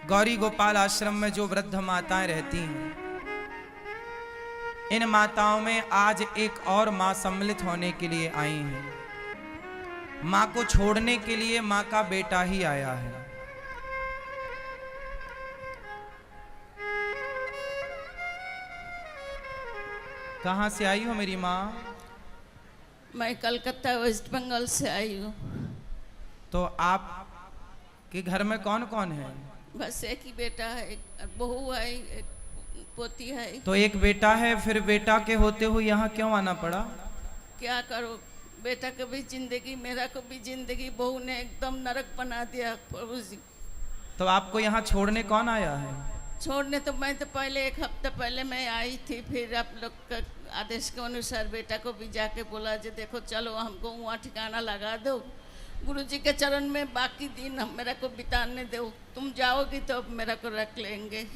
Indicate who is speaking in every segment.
Speaker 1: गौरी गोपाल आश्रम में जो वृद्ध माताएं रहती हैं, इन माताओं में आज एक और मां सम्मिलित होने के लिए आई हैं। मां को छोड़ने के लिए मां का बेटा ही आया है। कहां से आई हो मेरी मां?
Speaker 2: मैं कलकत्ता वेस्ट बंगाल से आई हूँ।
Speaker 1: तो आप के घर में कौन कौन है?
Speaker 2: बस एक ही बेटा है, एक बहू है, एक पोती है।
Speaker 1: तो एक बेटा है, फिर बेटा के होते हुए यहाँ क्यों आना पड़ा?
Speaker 2: क्या करो, बेटा को भी जिंदगी, मेरा को भी जिंदगी, बहू ने एकदम नरक बना दिया प्रभु जी।
Speaker 1: तो आपको यहाँ छोड़ने कौन आया है?
Speaker 2: छोड़ने तो मैं तो पहले एक हफ्ता पहले मैं आई थी, फिर आप लोग का आदेश के अनुसार बेटा को भी जाके बोला जो देखो चलो हमको वहाँ ठिकाना लगा दो, गुरुजी के चरण में बाकी दिन हम मेरा को बिताने दो, तुम जाओगी तो अब मेरा को रख लेंगे।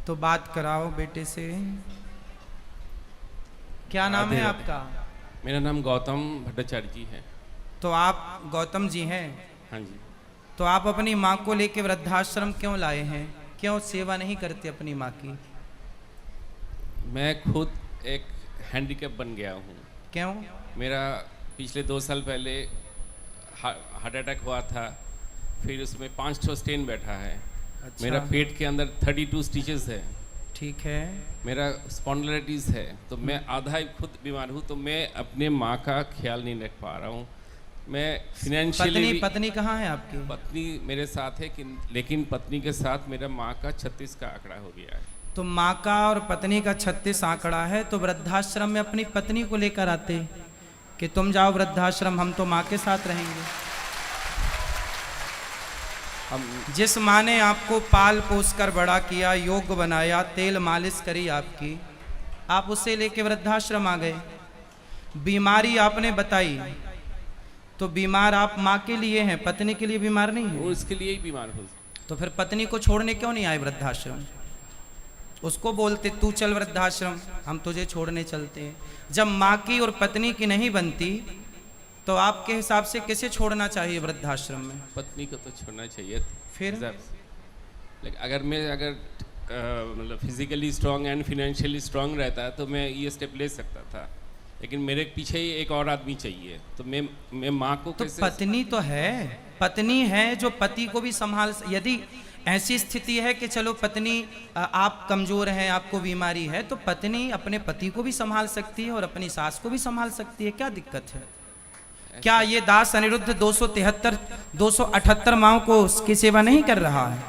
Speaker 1: तो बात कराओ बेटे से। क्या नाम है आपका?
Speaker 3: मेरा नाम गौतम भट्टाचार्य जी है।
Speaker 1: तो आप गौतम जी हैं?
Speaker 3: हाँ जी।
Speaker 1: तो आप अपनी माँ को लेके वृद्धाश्रम क्यों लाए हैं? क्यों सेवा नहीं करते अपनी माँ की?
Speaker 3: मैं खुद एक हैंडीकैप बन गया हूँ।
Speaker 1: क्यों?
Speaker 3: मेरा पिछले 2 साल पहले हार्ट अटैक हुआ था, फिर उसमें 5 स्टेन बैठा है।
Speaker 1: अच्छा।
Speaker 3: मेरा पेट के अंदर 32 स्टिचेस है।
Speaker 1: ठीक है।
Speaker 3: मेरा स्पॉन्डिलाइटिस है, तो मैं आधा ही खुद बीमार हूँ, तो मैं अपने माँ का ख्याल नहीं रख पा रहा हूँ। मैं फिनेंशियली
Speaker 1: पत्नी कहाँ है आपकी?
Speaker 3: पत्नी मेरे साथ है कि लेकिन पत्नी के साथ मेरा माँ का 36 का आंकड़ा हो गया है।
Speaker 1: तो माँ का और पत्नी का 36 आंकड़ा है, तो वृद्धाश्रम में अपनी पत्नी को लेकर आते कि तुम जाओ वृद्धाश्रम, हम तो माँ के साथ रहेंगे। जिस माँ ने आपको पाल पोस कर बड़ा किया, योग्य बनाया, तेल मालिश करी आपकी, आप उसे लेके वृद्धाश्रम आ गए। बीमारी आपने बताई, तो बीमार आप माँ के लिए हैं, पत्नी के लिए बीमार नहीं है।
Speaker 3: उसके लिए ही बीमार हो।
Speaker 1: तो फिर पत्नी को छोड़ने क्यों नहीं आए वृद्धाश्रम? उसको बोलते तू चल वृद्धाश्रम, हम तुझे छोड़ने चलते हैं। जब माँ की और पत्नी की नहीं बनती, तो आपके हिसाब से किसे छोड़ना चाहिए वृद्धाश्रम में?
Speaker 3: पत्नी को तो छोड़ना चाहिए।
Speaker 1: फिर
Speaker 3: अगर मतलब physically strong and financially strong रहता तो मैं ये स्टेप ले सकता था, लेकिन मेरे पीछे ही एक और आदमी चाहिए। तो मैं माँ को
Speaker 1: तो
Speaker 3: कैसे?
Speaker 1: पत्नी तो है, पत्नी है जो पति को भी संभाल। यदि ऐसी स्थिति है कि चलो पत्नी आप कमजोर हैं, आपको बीमारी है, तो पत्नी अपने पति को भी संभाल सकती है और अपनी सास को भी संभाल सकती है। क्या दिक्कत है? क्या ये दास अनिरुद्ध 278 माओं को उसकी सेवा नहीं कर रहा है?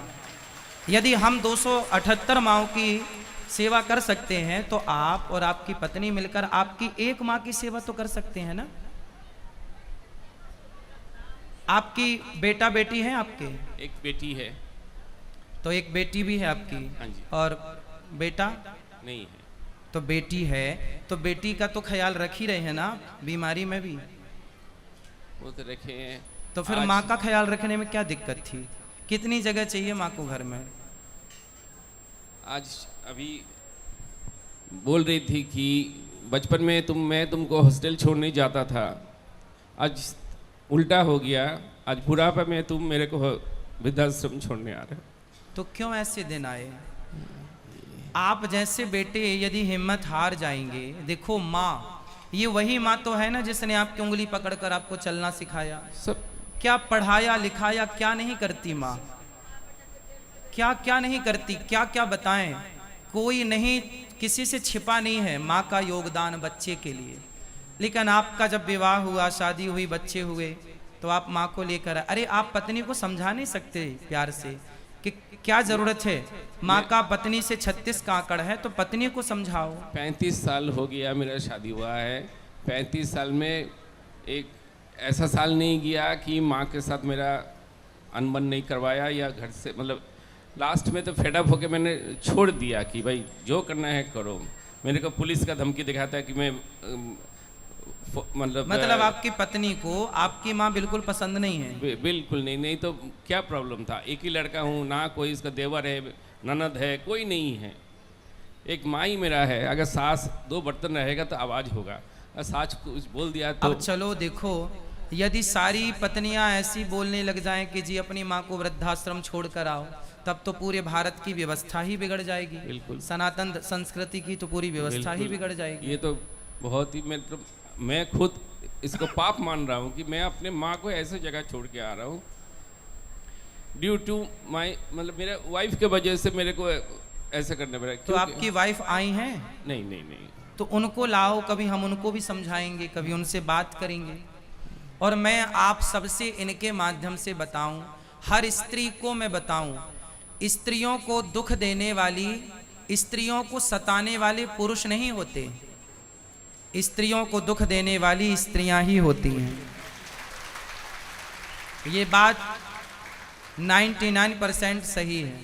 Speaker 1: यदि हम 278 माओं की सेवा कर सकते हैं, तो आप और आपकी पत्नी मिलकर आपकी एक माँ की सेवा तो कर सकते हैं ना? आपकी बेटा बेटी है आपके?
Speaker 3: एक बेटी है।
Speaker 1: तो एक बेटी भी है आपकी?
Speaker 3: हाँ जी।
Speaker 1: और बेटा
Speaker 3: नहीं है।
Speaker 1: तो बेटी है, तो बेटी का तो ख्याल रख ही रहे हैं ना बीमारी में भी?
Speaker 3: वो तो रखे हैं।
Speaker 1: तो फिर माँ का ख्याल रखने में क्या दिक्कत थी? कितनी जगह चाहिए माँ को घर में?
Speaker 3: आज अभी बोल रही थी कि बचपन में मैं तुमको हॉस्टल छोड़ने जाता था, आज उल्टा हो गया। आज बुढ़ापा में तुम मेरे को वृद्धाश्रम छोड़ने आ रहे हो।
Speaker 1: तो क्यों ऐसे दिन आए? आप जैसे बेटे यदि हिम्मत हार जाएंगे, देखो माँ, ये वही माँ तो है ना जिसने आपकी उंगली पकड़कर आपको चलना सिखाया,
Speaker 3: सब
Speaker 1: क्या पढ़ाया लिखाया, क्या नहीं करती माँ? क्या क्या नहीं करती, क्या क्या बताएं? कोई नहीं, किसी से छिपा नहीं है माँ का योगदान बच्चे के लिए। लेकिन आपका जब विवाह हुआ, शादी हुई, बच्चे हुए, तो आप माँ को लेकर, अरे आप पत्नी को समझा नहीं सकते प्यार से कि क्या जरूरत है? माँ का पत्नी से 36 का आंकड़ है, तो पत्नी को समझाओ।
Speaker 3: 35 साल हो गया मेरा शादी हुआ है। 35 साल में एक ऐसा साल नहीं गया कि माँ के साथ मेरा अनबन नहीं करवाया, या घर से मतलब लास्ट में तो फेडअप होके मैंने छोड़ दिया कि भाई जो करना है करो। मेरे को पुलिस का धमकी दिखाता है कि मैं
Speaker 1: मतलब आपकी पत्नी को आपकी माँ बिल्कुल पसंद नहीं है?
Speaker 3: बिल्कुल नहीं तो क्या प्रॉब्लम था? एक ही लड़का हूँ ना, कोई इसका देवर है, ननद है, कोई नहीं है। एक माँ ही मेरा है। अगर सास 2 बर्तन रहेगा तो आवाज़ होगा, अगर सास कुछ बोल दिया तो।
Speaker 1: अब चलो देखो, यदि सारी पत्नियां ऐसी बोलने लग जाएं कि जी अपनी माँ को वृद्धाश्रम छोड़ कर आओ, तब तो पूरे भारत की व्यवस्था ही बिगड़ जाएगी।
Speaker 3: बिल्कुल।
Speaker 1: सनातन संस्कृति की तो पूरी व्यवस्था ही
Speaker 3: बिल्कुल।
Speaker 1: बिगड़ जाएगी।
Speaker 3: ये तो बहुत ही मैं खुद इसको पाप मान रहा हूँ कि मैं अपने माँ को ऐसे जगह छोड़ के आ रहा हूँ ड्यू टू माई, मतलब मेरे वाइफ के वजह से मेरे को ऐसे करना पड़ा।
Speaker 1: तो आपकी वाइफ आई हैं,
Speaker 3: नहीं नहीं नहीं,
Speaker 1: तो उनको लाओ, कभी हम उनको भी समझाएंगे, कभी उनसे बात करेंगे। और मैं आप सबसे इनके माध्यम से बताऊं, हर स्त्री को मैं बताऊं, स्त्रियों को दुख देने वाली, स्त्रियों को सताने वाले पुरुष नहीं होते, स्त्रियों को दुख देने वाली स्त्रियां ही होती हैं। ये बात 99% सही है,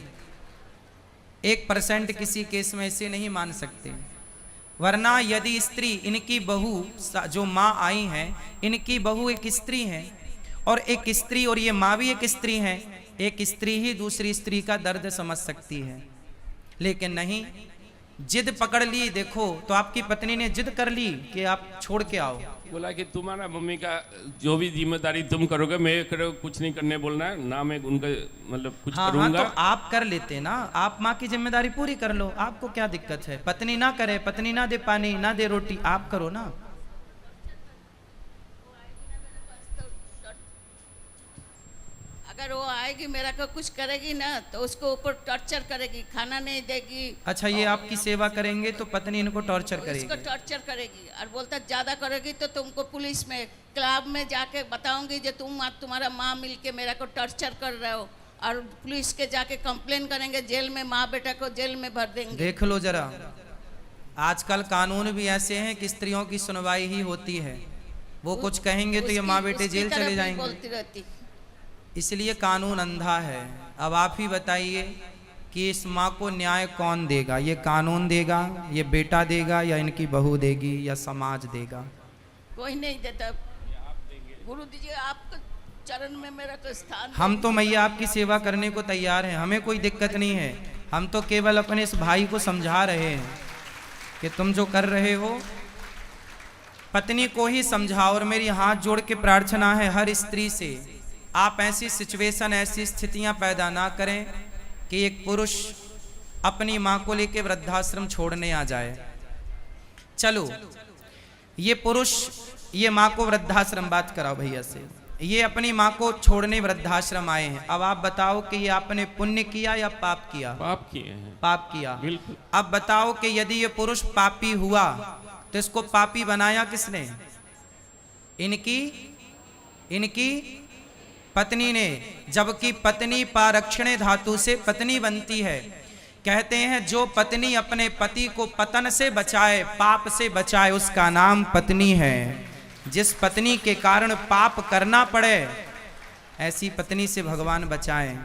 Speaker 1: 1% किसी केस में ऐसे नहीं मान सकते। वरना यदि स्त्री, इनकी बहू जो माँ आई हैं, इनकी बहू एक स्त्री है, और एक स्त्री, और ये माँ भी एक स्त्री है, एक स्त्री ही दूसरी स्त्री का दर्द समझ सकती है। लेकिन नहीं, जिद पकड़ ली। देखो, तो आपकी पत्नी ने जिद कर ली कि आप छोड़ के आओ।
Speaker 3: बोला कि तुम्हारा मम्मी का जो भी जिम्मेदारी तुम करोगे, मैं कुछ नहीं करने बोलना है ना, मैं उनका मतलब कुछ
Speaker 1: हाँ,
Speaker 3: करूंगा।
Speaker 1: हाँ, तो आप कर लेते ना, आप माँ की जिम्मेदारी पूरी कर लो, आपको क्या दिक्कत है? पत्नी ना करे, पत्नी ना दे पानी, ना दे रोटी, आप करो ना।
Speaker 2: अगर वो आएगी मेरा को कुछ करेगी ना, तो उसको ऊपर टॉर्चर करेगी, खाना नहीं देगी।
Speaker 1: अच्छा, ये आपकी सेवा करेंगे तो पत्नी इनको टॉर्चर
Speaker 2: इसको
Speaker 1: करेगी।
Speaker 2: टॉर्चर करेगी, और बोलता ज्यादा करेगी तो तुमको पुलिस में, क्लब में जाके बताऊंगी जो तुम्हारा माँ मिलके मेरा को टॉर्चर कर रहे हो, और पुलिस के जाके कंप्लेन करेंगे, जेल में माँ बेटा को जेल में भर देंगे।
Speaker 1: देख लो जरा, आजकल कानून भी ऐसे हैं कि स्त्रियों की सुनवाई ही होती है। वो कुछ कहेंगे तो ये माँ बेटे
Speaker 2: उसकी
Speaker 1: जेल
Speaker 2: तरफ
Speaker 1: चले
Speaker 2: ही
Speaker 1: जाएंगे।
Speaker 2: बोलती रहती।
Speaker 1: इसलिए कानून अंधा है। अब आप ही बताइए कि इस माँ को न्याय कौन देगा? ये कानून देगा, ये बेटा देगा, या इनकी बहू देगी, या समाज देगा?
Speaker 2: कोई नहीं देता। गुरु जी आपके चरण में मेरा तो स्थान।
Speaker 1: हम तो मैया आपकी सेवा करने को तैयार हैं, हमें कोई दिक्कत नहीं है। हम तो केवल अपने इस भाई को समझा रहे हैं कि तुम जो कर रहे हो, पत्नी को ही समझाओ। और मेरी हाथ जोड़ के प्रार्थना है हर स्त्री से, आप ऐसी सिचुएशन, ऐसी स्थितियां पैदा ना करें कि एक पुरुष अपनी माँ को लेकर वृद्धाश्रम छोड़ने आ जाए। चलो, ये पुरुष ये माँ को वृद्धाश्रम, बात कराओ भैया से, ये अपनी माँ को छोड़ने वृद्धाश्रम आए हैं। अब आप बताओ कि ये आपने पुण्य किया या पाप किया?
Speaker 3: पाप किए हैं।
Speaker 1: पाप किया।
Speaker 3: बिल्कुल।
Speaker 1: अब बताओ कि यदि ये पुरुष पापी हुआ तो इसको पापी बनाया किसने? इनकी पत्नी ने। जबकि पत्नी पारक्षणे धातु से पत्नी बनती है। कहते हैं जो पत्नी अपने पति को पतन से बचाए, पाप से बचाए, उसका नाम पत्नी है। जिस पत्नी के कारण पाप करना पड़े, ऐसी पत्नी से भगवान बचाएं।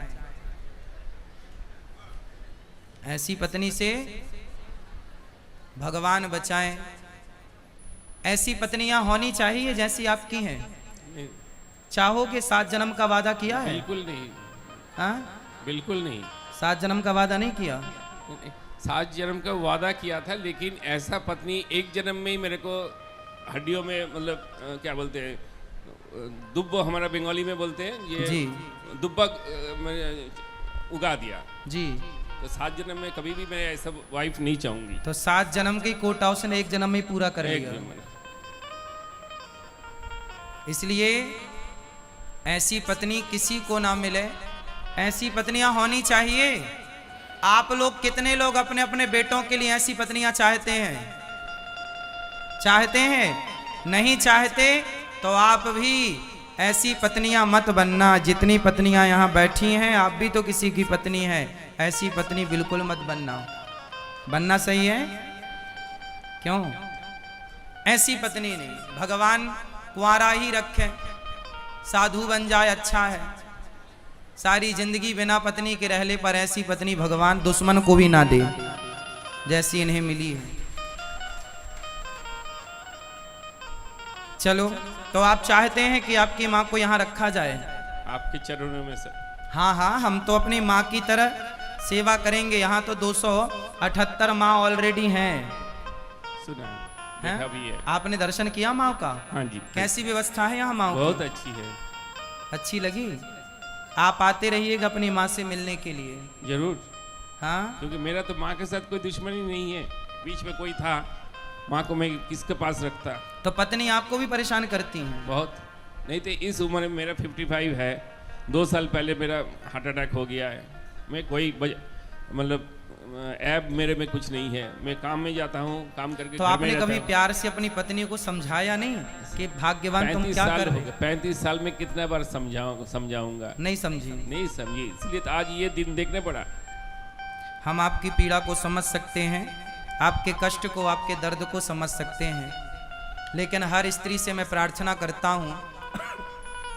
Speaker 1: ऐसी पत्नी से भगवान बचाएं। ऐसी पत्नियां होनी चाहिए जैसी आपकी हैं। चाहोगे 7 जन्म का वादा किया है?
Speaker 3: बिल्कुल नहीं।
Speaker 1: हाँ,
Speaker 3: बिल्कुल नहीं।
Speaker 1: 7 जन्म का वादा नहीं किया?
Speaker 3: 7 जन्म का वादा किया था, लेकिन ऐसा पत्नी एक जन्म में ही मेरे को हड्डियों में, मतलब क्या बोलते हैं, दुब्बो हमारा बंगाली में बोलते हैं, ये
Speaker 1: जी।
Speaker 3: दुब्बा उगा दिया
Speaker 1: जी।
Speaker 3: तो 7 जन्म में कभी भी मैं ऐसा वाइफ नहीं चाहूंगी।
Speaker 1: तो 7 जन्म की कोटा उसने 1 जन्म में ही पूरा कर
Speaker 3: एक
Speaker 1: लिया।
Speaker 3: जन्म में।
Speaker 1: इसलिए ऐसी पत्नी किसी को ना मिले, ऐसी पत्नियां होनी चाहिए। आप लोग कितने लोग अपने अपने बेटों के लिए ऐसी पत्नियां चाहते हैं? चाहते हैं? नहीं चाहते तो आप भी ऐसी पत्नियां मत बनना। जितनी पत्नियां यहाँ बैठी हैं, आप भी तो किसी की पत्नी है। ऐसी पत्नी बिल्कुल मत बनना। बनना सही है? क्यों? ऐसी पत्नी नहीं। भगवान कुंवारा ही रखे, साधु बन जाए, अच्छा है। सारी जिंदगी बिना पत्नी के रहले पर ऐसी पत्नी भगवान दुश्मन को भी ना दे जैसी इन्हें मिली है। चलो, तो आप चाहते हैं कि आपकी माँ को यहाँ रखा जाए?
Speaker 3: आपके चरणों में सर।
Speaker 1: हाँ हाँ, हम तो अपनी माँ की तरह सेवा करेंगे। यहाँ तो 278 माँ ऑलरेडी हैं।
Speaker 3: सुना है,
Speaker 1: हैं?
Speaker 3: देखा भी है।
Speaker 1: आपने दर्शन किया माँ का?
Speaker 3: हाँ जी।
Speaker 1: कैसी व्यवस्था है यहाँ माँ की?
Speaker 3: बहुत अच्छी है।
Speaker 1: अच्छी लगी? आप आते रहिएगा अपनी माँ से मिलने के लिए।
Speaker 3: जरूर,
Speaker 1: हाँ,
Speaker 3: क्योंकि मेरा तो माँ के साथ कोई दुश्मनी नहीं है। बीच में कोई था, माँ को मैं किसके पास रखता।
Speaker 1: तो पत्नी आपको भी परेशान करती हैं?
Speaker 3: बहुत, नहीं तो इस उम्र में मेरा 55 है। 2 साल पहले मेरा हार्ट अटैक हो गया है। मैं कोई मतलब ऐब मेरे में कुछ नहीं है। मैं काम में जाता हूँ, काम करके
Speaker 1: तो आपने कभी प्यार से अपनी पत्नी को समझाया नहीं कि भाग्यवान तुम क्या कर रहे हो?
Speaker 3: 35 साल में कितना बार समझाऊंगा,
Speaker 1: नहीं समझी।
Speaker 3: नहीं समझी, इसलिए तो आज ये दिन देखने पड़ा।
Speaker 1: हम आपकी पीड़ा को समझ सकते हैं, आपके कष्ट को, आपके दर्द को समझ सकते हैं, लेकिन हर स्त्री से मैं प्रार्थना करता हूँ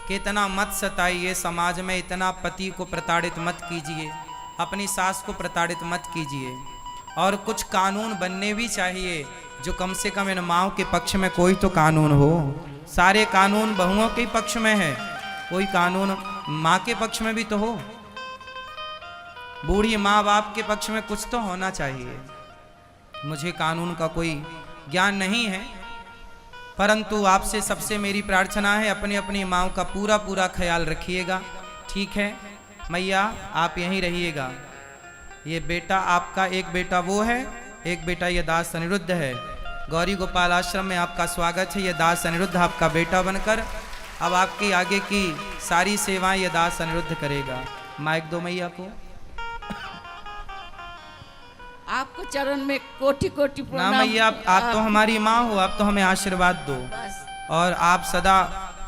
Speaker 1: कि इतना मत सताइए, समाज में इतना पति को प्रताड़ित मत कीजिए, अपनी सास को प्रताड़ित मत कीजिए। और कुछ कानून बनने भी चाहिए जो कम से कम इन माँओं के पक्ष में कोई तो कानून हो। सारे कानून बहुओं के पक्ष में है, कोई कानून माँ के पक्ष में भी तो हो। बूढ़ी माँ बाप के पक्ष में कुछ तो होना चाहिए। मुझे कानून का कोई ज्ञान नहीं है, परंतु आपसे सबसे मेरी प्रार्थना है, अपनी अपनी माँओं का पूरा पूरा ख्याल रखिएगा। ठीक है मैया, आप यहीं रहिएगा। ये बेटा आपका, एक बेटा वो है, एक बेटा ये दास अनिरुद्ध है। गौरी गोपाल आश्रम में आपका स्वागत है। ये दास अनिरुद्ध आपका बेटा बनकर अब आपकी आगे की सारी सेवाएं ये दास अनिरुद्ध करेगा। माइक दो मैया को।
Speaker 2: आपको चरण में कोटि कोटि
Speaker 1: ना
Speaker 2: प्रणाम।
Speaker 1: मैया, आप तो हमारी माँ हो, आप तो हमें आशीर्वाद दो
Speaker 2: बस
Speaker 1: और आप सदा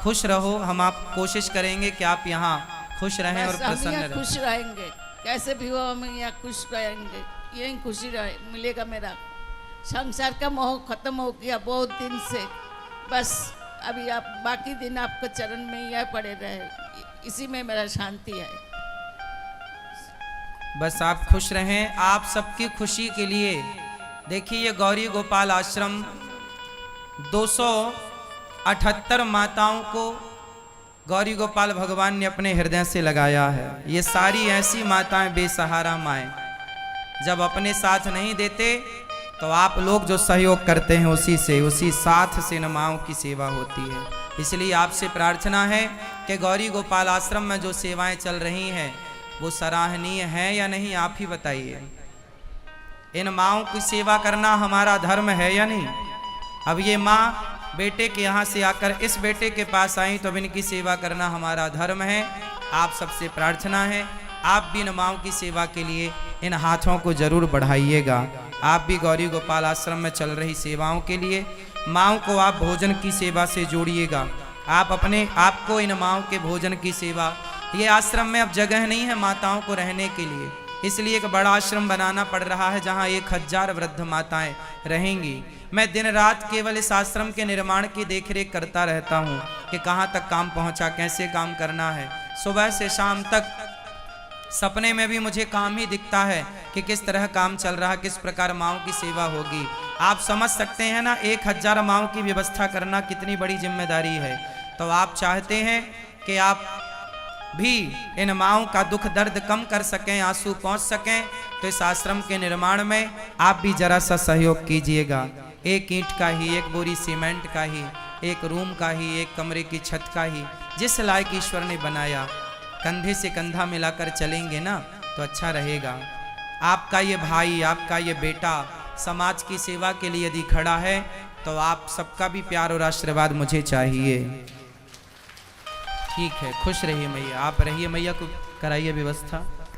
Speaker 1: खुश रहो। हम आप कोशिश करेंगे कि आप यहाँ खुश रहें और
Speaker 2: बस हम
Speaker 1: प्रसन्न
Speaker 2: यहाँ
Speaker 1: रहें।
Speaker 2: खुश रहेंगे, कैसे भी हो हम यहाँ खुश रहेंगे। यही खुशी रहे मिलेगा। मेरा संसार का मोह खत्म हो गया बहुत दिन से। बस अभी आप बाकी दिन आपके चरण में ही पड़े रहे, इसी में मेरा शांति है।
Speaker 1: बस आप खुश रहें। आप सबकी खुशी के लिए देखिए, ये गौरी गोपाल आश्रम 278 माताओं को गौरी गोपाल भगवान ने अपने हृदय से लगाया है। ये सारी ऐसी माताएं, बेसहारा माएँ, जब अपने साथ नहीं देते तो आप लोग जो सहयोग करते हैं उसी साथ से इन माँओं की सेवा होती है। इसलिए आपसे प्रार्थना है कि गौरी गोपाल आश्रम में जो सेवाएं चल रही हैं वो सराहनीय है या नहीं, आप ही बताइए। इन माँओं की सेवा करना हमारा धर्म है या नहीं? अब ये माँ बेटे के यहाँ से आकर इस बेटे के पास आई, तो अब इनकी सेवा करना हमारा धर्म है। आप सबसे प्रार्थना है, आप भी इन माँओं की सेवा के लिए इन हाथों को जरूर बढ़ाइएगा। आप भी गौरी गोपाल आश्रम में चल रही सेवाओं के लिए माँओं को आप भोजन की सेवा से जोड़िएगा। आप अपने आप को इन माँओं के भोजन की सेवा, ये आश्रम में अब जगह नहीं है माताओं को रहने के लिए, इसलिए एक बड़ा आश्रम बनाना पड़ रहा है जहाँ 1000 वृद्ध माताएं रहेंगी। मैं दिन रात केवल इस आश्रम के निर्माण की देखरेख करता रहता हूँ कि कहाँ तक काम पहुँचा, कैसे काम करना है। सुबह से शाम तक सपने में भी मुझे काम ही दिखता है कि किस तरह काम चल रहा, किस प्रकार माँओं की सेवा होगी। आप समझ सकते हैं ना, 1000 माँओं की व्यवस्था करना कितनी बड़ी जिम्मेदारी है। तो आप चाहते हैं कि आप भी इन माँओं का दुख दर्द कम कर सकें, आंसू पहुँच सकें, तो इस आश्रम के निर्माण में आप भी जरा सा सहयोग कीजिएगा। 1 ईंट का ही, 1 बोरी सीमेंट का ही, 1 रूम का ही, 1 कमरे की छत का ही, जिस लायक ईश्वर ने बनाया, कंधे से कंधा मिलाकर चलेंगे ना तो अच्छा रहेगा। आपका ये भाई, आपका ये बेटा समाज की सेवा के लिए यदि खड़ा है तो आप सबका भी प्यार और आशीर्वाद मुझे चाहिए। ठीक है, खुश रहिए मैया, आप रहिए, मैया को कराइए व्यवस्था।